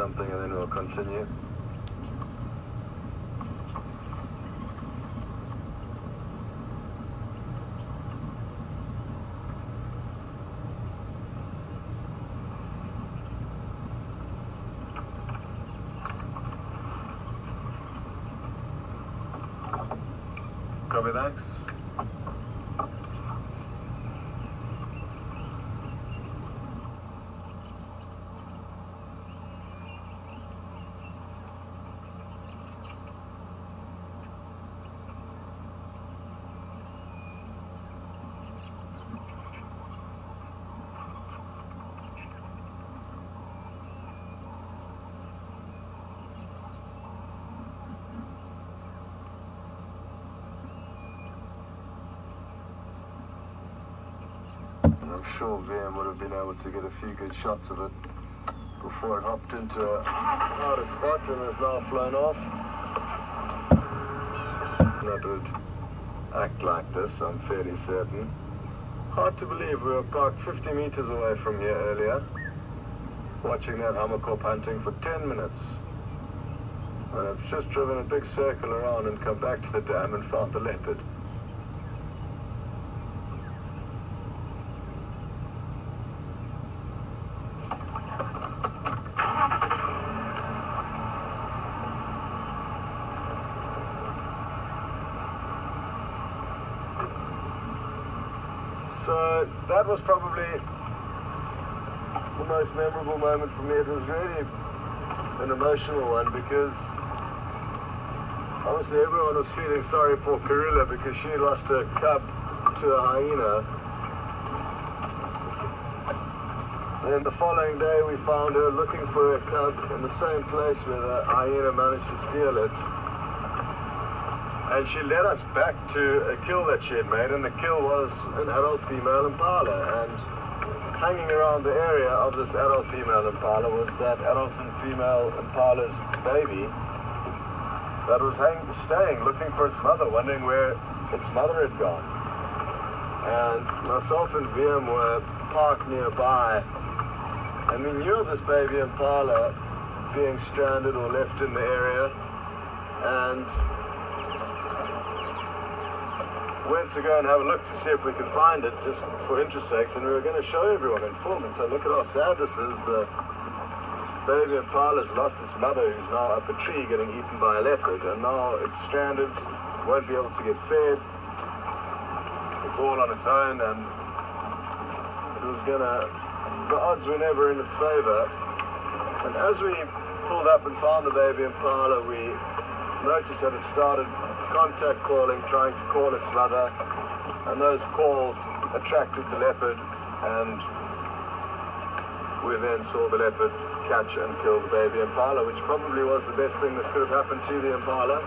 something and then we'll continue. Copy, thanks. I'm sure Wium would have been able to get a few good shots of it before it hopped into a harder spot and has now flown off. That would act like this, I'm fairly certain. Hard to believe we were parked 50 meters away from here earlier, watching that Hammerkop hunting for 10 minutes. And I've just driven a big circle around and come back to the dam and found the leopard. So that was probably the most memorable moment for me. It was really an emotional one because obviously everyone was feeling sorry for Kunhuma because she lost her cub to a hyena. Then the following day we found her looking for her cub in the same place where the hyena managed to steal it. And she led us back to a kill that she had made, and the kill was an adult female impala. And hanging around the area of this adult female impala was that adult and female impala's baby that was staying, looking for its mother, wondering where its mother had gone. And myself and Wium were parked nearby, and we knew of this baby impala being stranded or left in the area, and went to go and have a look to see if we could find it, just for interest sakes, and we were going to show everyone and film it. So look at how sad this is. The baby impala's lost its mother, who's now up a tree getting eaten by a leopard, and now it's stranded, won't be able to get fed. It's all on its own, and it was the odds were never in its favor. And as we pulled up and found the baby impala, we noticed that it started contact calling, trying to call its mother, and those calls attracted the leopard, and we then saw the leopard catch and kill the baby impala, which probably was the best thing that could have happened to the impala,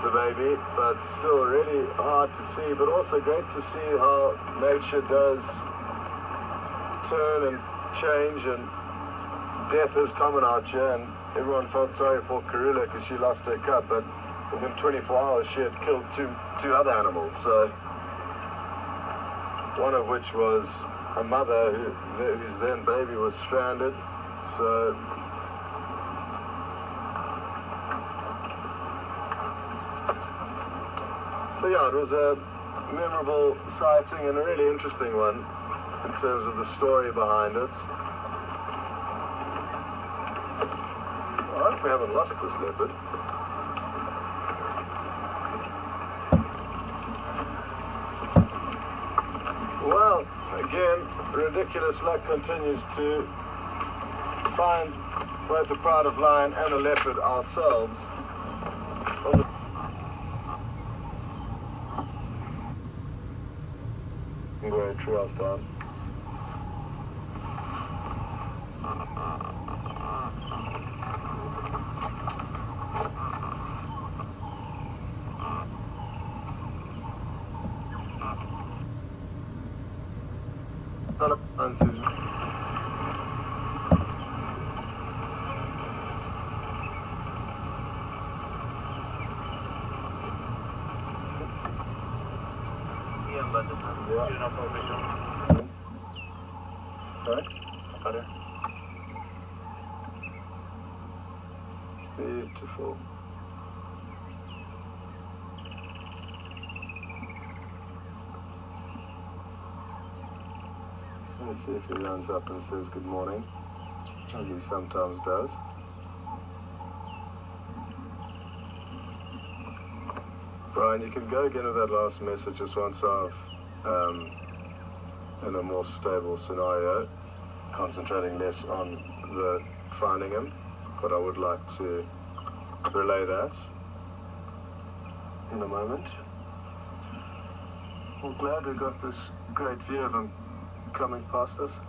the baby. But still really hard to see, but also great to see how nature does turn and change, and death is common out here. And everyone felt sorry for Kunhuma because she lost her cub, but within 24 hours she had killed two other animals. So one of which was a mother whose then baby was stranded. So yeah, it was a memorable sighting and a really interesting one in terms of the story behind it. I hope we haven't lost this leopard. Well, again, ridiculous luck continues to find both a pride of lion and a leopard ourselves. Great treehouse time. Answers. Yeah. Sorry? butter. Beautiful. Let's see if he runs up and says good morning, as he sometimes does. Brian, you can go again with that last message just once I've, in a more stable scenario, concentrating less on the finding him, but I would like to relay that in a moment. Well, glad we got this great view of him coming past us.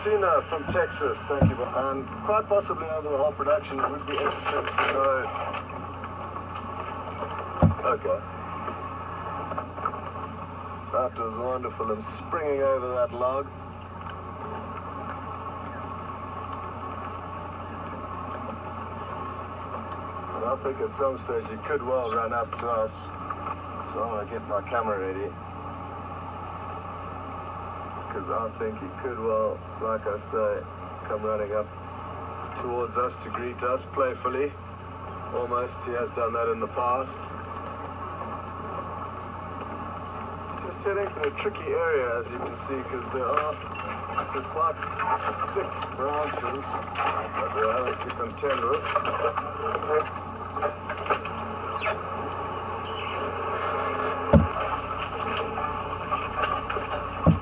Tina from Texas, thank you. And quite possibly over the whole production, it would be interesting to know. Okay. That was wonderful, him springing over that log. And I think at some stage he could well run up to us. So I'm going to get my camera ready. Because I think he could well, like I say, come running up towards us to greet us playfully. Almost, he has done that in the past. Just heading through a tricky area, as you can see, because there are some quite thick branches that we're having to contend with.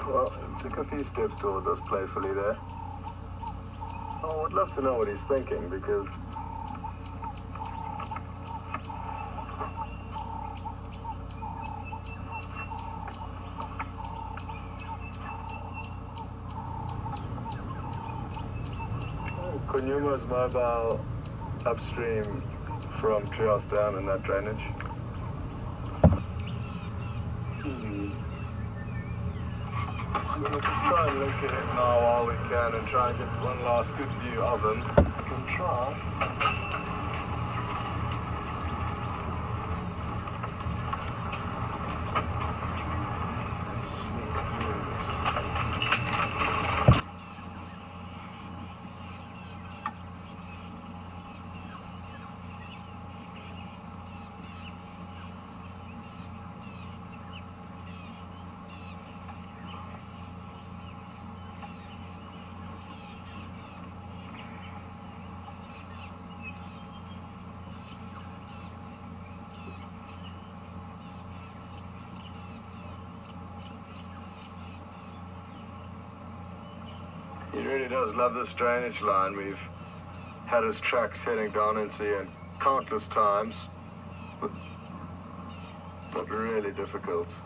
Well, he took a few steps towards us playfully there. I would love to know what he's thinking, because Kunyuma is mobile upstream from Treehouse Dam in that drainage. We'll just try and look at it now while we can and try and get one last good view of him. We can try. He really does love this drainage line. We've had his tracks heading down into here countless times, but really difficult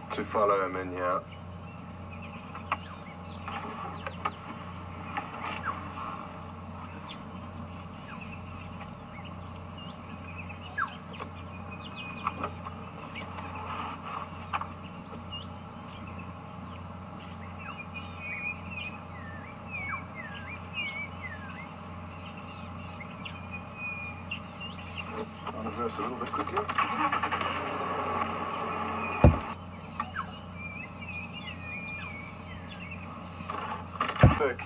to follow him in here. I'll reverse a little bit quickly. Quick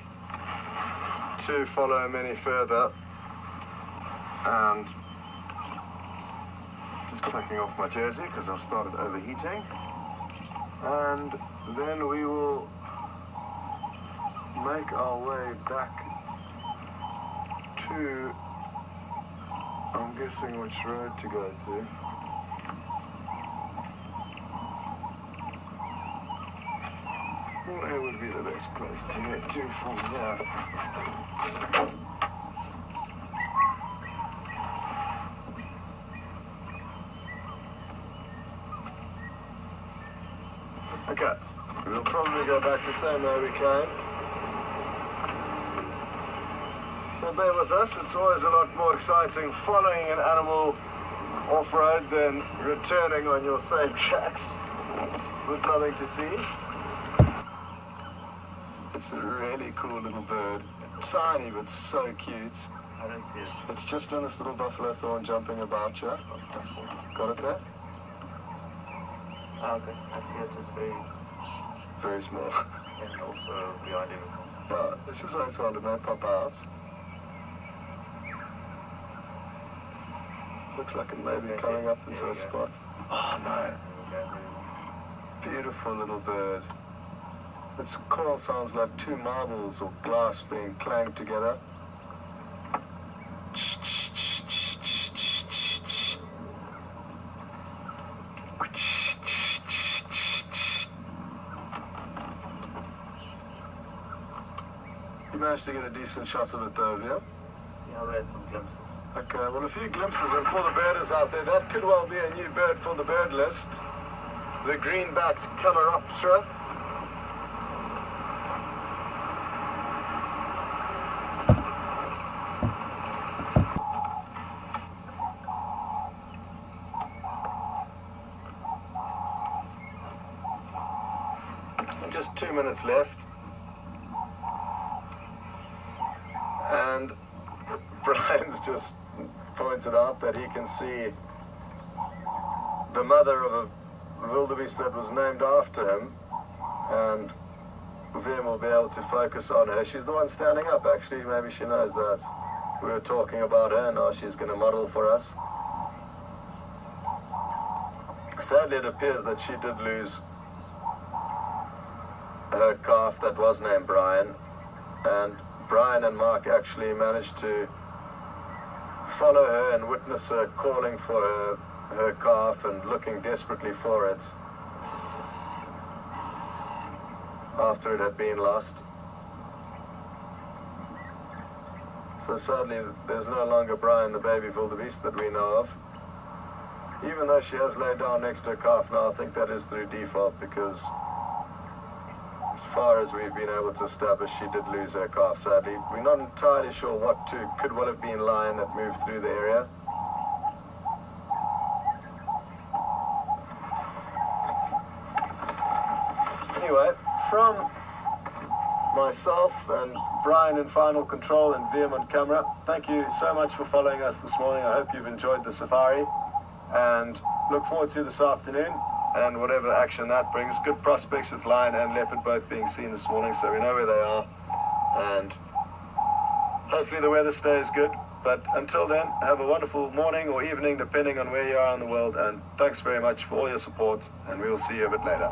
to follow him any further, and just taking off my jersey because I've started overheating, and then we will make our way back to, I'm guessing which road to go to. Where would be the best place to get to from there? Okay, we'll probably go back the same way we came. So bear with us, it's always a lot more exciting following an animal off-road than returning on your same tracks with nothing to see. It's a really cool little bird, tiny but so cute. I don't see it. It's just in this little buffalo thorn jumping about you. Got it there? Okay, I see it. It's very small. and also beyond him. Yeah, this is why it's hard to may pop out. Looks like it may be coming up into a spot. Oh no. Beautiful little bird. Its call sounds like two marbles or glass being clanged together. You managed to get a decent shot of it though, yeah? Yeah, we had some glimpses. Okay, well, a few glimpses, and for the birders out there, that could well be a new bird for the bird list. The greenbacked Hammerkop. Just 2 minutes left. And Brian's just pointed out that he can see the mother of a wildebeest that was named after him, and Wium will be able to focus on her. She's the one standing up, actually. Maybe she knows that we were talking about her. Now she's going to model for us. Sadly, it appears that she did lose her calf that was named Brian, and Brian and Mark actually managed to follow her and witness her calling for her calf and looking desperately for it after it had been lost. So sadly, there's no longer Brian, the baby wildebeest that we know of. Even though she has laid down next to her calf now, I think that is through default, because as far as we've been able to establish, she did lose her calf, sadly. We're not entirely sure what two. Could well have been lion that moved through the area. Anyway, from myself and Brian in final control and Wium on camera, thank you so much for following us this morning. I hope you've enjoyed the safari, and look forward to this afternoon and whatever action that brings. Good prospects with lion and leopard both being seen this morning, so we know where they are, and hopefully the weather stays good. But until then, have a wonderful morning or evening, depending on where you are in the world, and thanks very much for all your support, and we will see you a bit later.